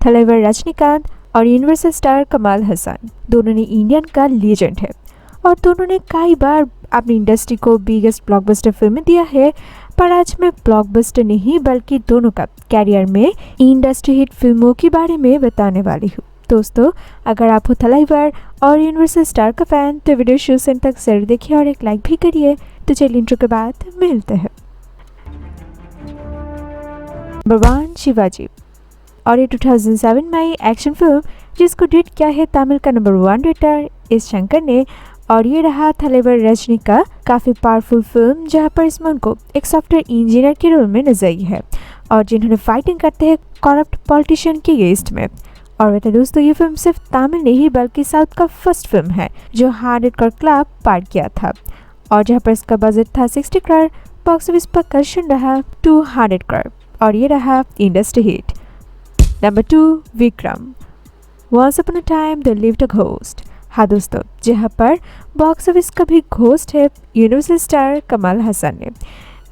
थलाइवर रजनीकांत और universal star कमाल हसन दोनों ने इंडियन का लीजेंड है और दोनों ने कई बार अपनी इंडस्ट्री को बिगेस्ट ब्लॉकबस्टर फिल्में दिया है। पर आज मैं ब्लॉकबस्टर नहीं बल्कि दोनों का कैरियर में इंडस्ट्री हिट फिल्मों के बारे में बताने वाली हूँ। दोस्तों, अगर आप हो थलाइवर और यूनिवर्सल स्टार का फैन तो वीडियो शुरू से अंत तक जरूर देखिए और एक लाइक भी करिए। तो चलिए इंट्रो के बाद मिलते हैं। नंबर 1 शिवाजी और ये 2007 में आई एक्शन फिल्म जिसको डेट किया है तमिल का नंबर 1 रेटर एस शंकर ने। और ये रहा थलाइवर रजनी का काफ़ी पावरफुल फिल्म जहाँ पर इसमें उनको एक सॉफ्टवेयर इंजीनियर के रोल में नजर आई है और जिन्होंने फाइटिंग करते हैं करप्ट पॉलिटिशियन के अगेंस्ट में। और वैसे दोस्तों, ये फिल्म सिर्फ तमिल नहीं बल्कि साउथ का फर्स्ट फिल्म है जो 100 करोड़ क्लब पार किया था और जहाँ पर इसका बजट था 60 करोड़, बॉक्स ऑफिस पर कलेक्शन रहा 200 करोड़ और ये रहा industry hit. Number 2 Vikram once upon a time there lived a ghost. हाँ दोस्तों, जहाँ पर बॉक्स ऑफिस का भी घोस्ट है यूनिवर्सल स्टार कमाल हसन ने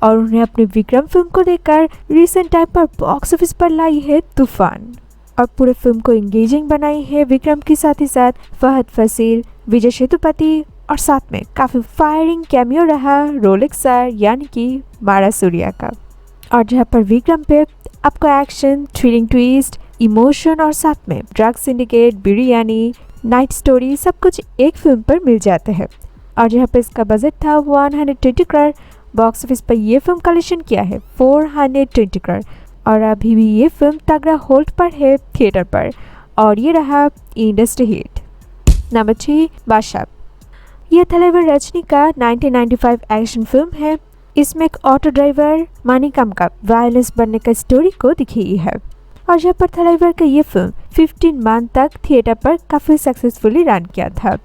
और उन्हें अपनी विक्रम फिल्म को लेकर रिसेंट टाइम पर बॉक्स ऑफिस पर लाई है तूफान और पूरे फिल्म को एंगेजिंग बनाई है विक्रम के साथ ही साथ फहद फासिल, विजय सेतुपति और साथ में काफ़ी फायरिंग कैमियो रहा रोलेक्स स्टार यानी कि मारा सूर्या का। और जहाँ पर विक्रम पे आपको एक्शन, थ्रिलिंग ट्विस्ट, इमोशन और साथ में drug syndicate, biryani, night story सब कुछ एक फिल्म पर मिल जाते हैं। और जहाँ पर इसका बजट था 120 करोड़, बॉक्स ऑफिस पर यह फिल्म कलेक्शन किया है 420 करोड़ और अभी भी ये फिल्म तगड़ा होल्ड पर है थिएटर पर और ये रहा इंडस्ट्री हिट। नंबर 3 बादशाह। यह थलाइवर रजनी का 1995 एक्शन फिल्म है। इसमें एक ऑटो ड्राइवर मानिकम का वायलेंस बनने का स्टोरी को दिखाई है और जहाँ पर थलाइवर का ये फिल्म 15 मंथ तक थिएटर पर काफ़ी सक्सेसफुली रन किया था।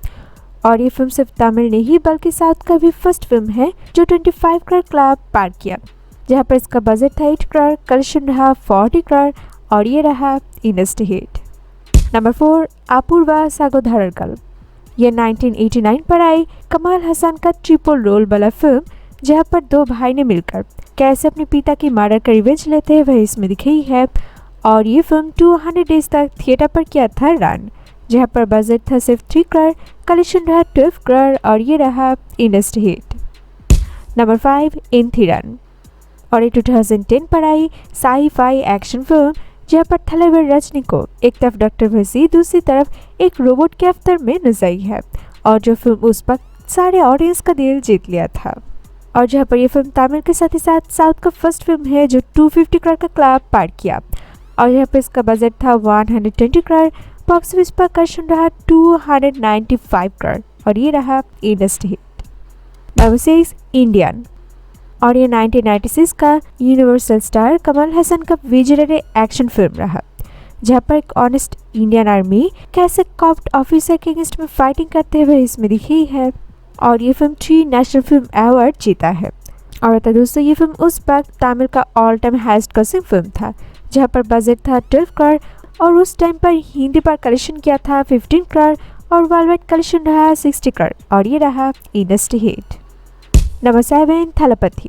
और ये फिल्म सिर्फ तमिल नहीं बल्कि साउथ का भी फर्स्ट फिल्म है जो 25 करोड़ क्लब पार किया, जहाँ पर इसका बजट था 8 करोड़, कलेक्शन रहा 40 करोड़ और ये रहा इंडस्ट्री हिट। नंबर 4 अपूर्वा सागोधरकल। यह 1989 पर आई कमाल हसन का ट्रिपल रोल वाला फिल्म जहाँ पर दो भाई ने मिलकर कैसे अपने पिता की मर्डर का रिवेंज लेते हैं वह इसमें दिखाई है और ये फिल्म 200 डेज तक थिएटर पर किया था रन, जहाँ पर बजट था सिर्फ 3 करोड़, कलेक्शन रहा 12 करोड़ और ये रहा इंडस्ट्री हिट। नंबर 5 एंथिरन और ये 2010 पर आई साई-फाई एक्शन फिल्म जहाँ पर थलाइवर रजनी को एक तरफ डॉक्टर भसी दूसरी तरफ एक रोबोट के अवतार में नजर आई है और जो फिल्म उस वक्त सारे ऑडियंस का दिल जीत लिया था। और जहाँ पर यह फिल्म तमिल के साथ ही साथ साउथ का फर्स्ट फिल्म है जो 250 करोड़ का क्लब पार किया और यहाँ पर इसका बजट था 120 करोड़, बॉक्स ऑफिस पर कलेक्शन रहा 295 करोड़ और ये रहा इंडस्ट्री हिट। नंबर 6 इंडियन और ये 1996 का यूनिवर्सल स्टार कमाल हसन का विजनरी एक्शन फिल्म रहा जहाँ पर एक ऑनेस्ट इंडियन आर्मी कैसे कॉप्ट ऑफिसर के अगेंस्ट में फाइटिंग करते हुए इसमें दिखी है और ये फिल्म 3 नेशनल फिल्म अवार्ड जीता है। और बता दोस्तों, ये फिल्म उस वक्त तमिल का all time highest grossing film था जहाँ पर बजट था 12 करोड़ और उस टाइम पर हिंदी पर कलेक्शन किया था 15 करोड़ और वर्ल्ड वाइड कलेक्शन रहा 60 करोड़ और ये रहा इंडस्ट्री हिट। नंबर 7 थलपति।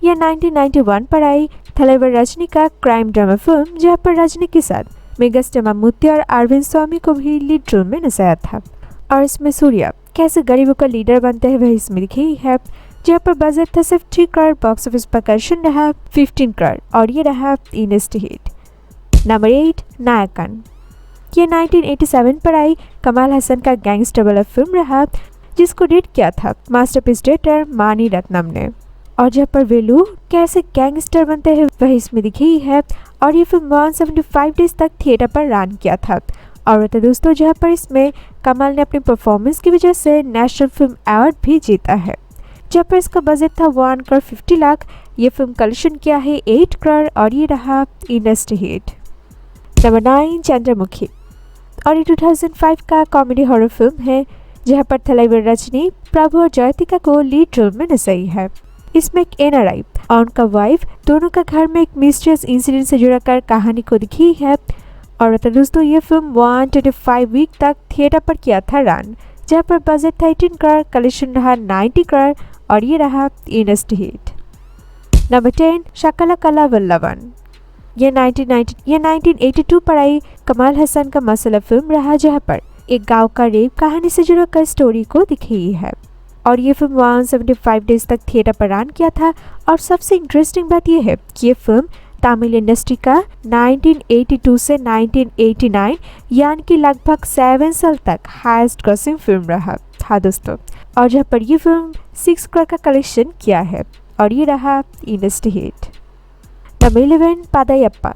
यह 1991 पर आई थलाइवर रजनी का क्राइम ड्रामा फिल्म जहाँ पर रजनी के साथ मेगास्टार मम्मूटी और अरविंद स्वामी को भी लीड रोल में नजर आया था और इसमें सूर्या कैसे गरीबों का लीडर बनते हैं वह इसमें दिखी है, जहाँ पर बजट था सिर्फ 3 करोड़, बॉक्स ऑफिस पर कलेक्शन रहा 15 करोड़ और ये रहा इंडस्ट्री हिट। नंबर 8 नायकन। ये 1987 पर आई कमाल हसन का गैंगस्टर वाला फिल्म रहा जिसको डेट किया था मास्टरपीस डायरेक्टर मानी रत्नम ने और जहाँ पर वेलू कैसे गैंगस्टर बनते हैं वह इसमें दिखी है और ये फिल्म 175 डेज तक थिएटर पर रन किया था। और बता दोस्तों, जहाँ पर इसमें कमाल ने अपनी परफॉर्मेंस की वजह से नेशनल फिल्म अवार्ड भी जीता है, जहाँ पर इसका बजट था 1 करोड़ 50 लाख, ये फिल्म कलेक्शन किया है 8 करोड़ और ये रहा इंडस्ट्री हिट। नंबर 9 चंद्रमुखी और ये 2005 का कॉमेडी हॉरर फिल्म है जहाँ पर थलाइवर रजनी, प्रभु और जयतिका को लीड रोल में नजर आई है। इसमें एक एनआरआई और उनका वाइफ दोनों का घर में एक मिस्टीरियस इंसिडेंट से जुड़कर कहानी को दिखी है। और बता दोस्तों, ये फिल्म 125 वीक तक थिएटर पर किया था रन, जहाँ पर बजट था 18 करोड़, कलेक्शन रहा 90 करोड़ और ये रहा इंडस्ट्री हिट। नंबर 10 शकला कला वल्लवन। ये 1982 पर आई कमाल हसन का मसाला फिल्म रहा, जहां पर एक गांव का रेप कहानी से जुड़ा कर स्टोरी को दिखाई है और ये फिल्म 175 डेज तक थिएटर पर रन किया था। और सबसे इंटरेस्टिंग बात यह है कि ये फिल्म तमिल इंडस्ट्री का 1982 से 1989 यानी कि लगभग 7 साल तक हाईएस्ट ग्रॉसिंग फिल्म रहा था दोस्तों, और जहाँ पर ये फिल्म 6 करोड़ का कलेक्शन किया है और ये रहा इंडस्ट्री हिट। नंबर 11 पदायप्पा।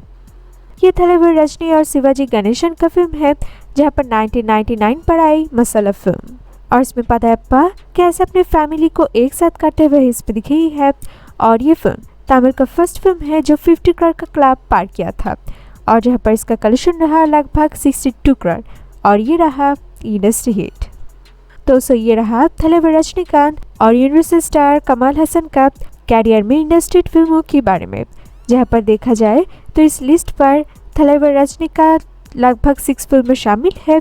ये तलेवर रजनी और शिवाजी गणेशन का फिल्म है, जहाँ पर 1999 पर आई मसाला फिल्म और इसमें पदायप्पा कैसे अपने फैमिली को एक साथ करते हुए इसमें दिखी है। और ये फिल्म तमिल का फर्स्ट फिल्म है जो 50 करोड़ का क्लब पार किया था और जहाँ पर इसका कलेक्शन रहा लगभग 62 करोड़ और ये रहा इंडस्ट्री हिट। तो ये रहा तलेवर रजनीकांत और यूनिवर्सल स्टार कमाल हसन का कैरियर में इंडस्ट्री फिल्मों के बारे में। जहाँ पर देखा जाए तो इस लिस्ट पर तलेवर रजनीकांत लगभग 6 फिल्म में शामिल है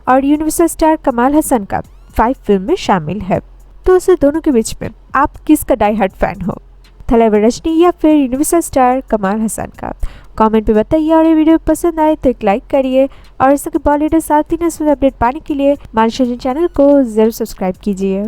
और यूनिवर्सल स्टार कमाल हसन का 5 फिल्म में शामिल है। तो दोनों के बीच में आप किसका डाई हार्ड फैन हो, तलेवर रजनी या फिर यूनिवर्सल स्टार कमाल हसन का? कमेंट पे बताइए और ये वीडियो पसंद आए तो एक लाइक करिए और इस तरह के बॉलीवुड साथ ही अपडेट पाने के लिए हमारे चैनल को जरूर सब्सक्राइब कीजिए।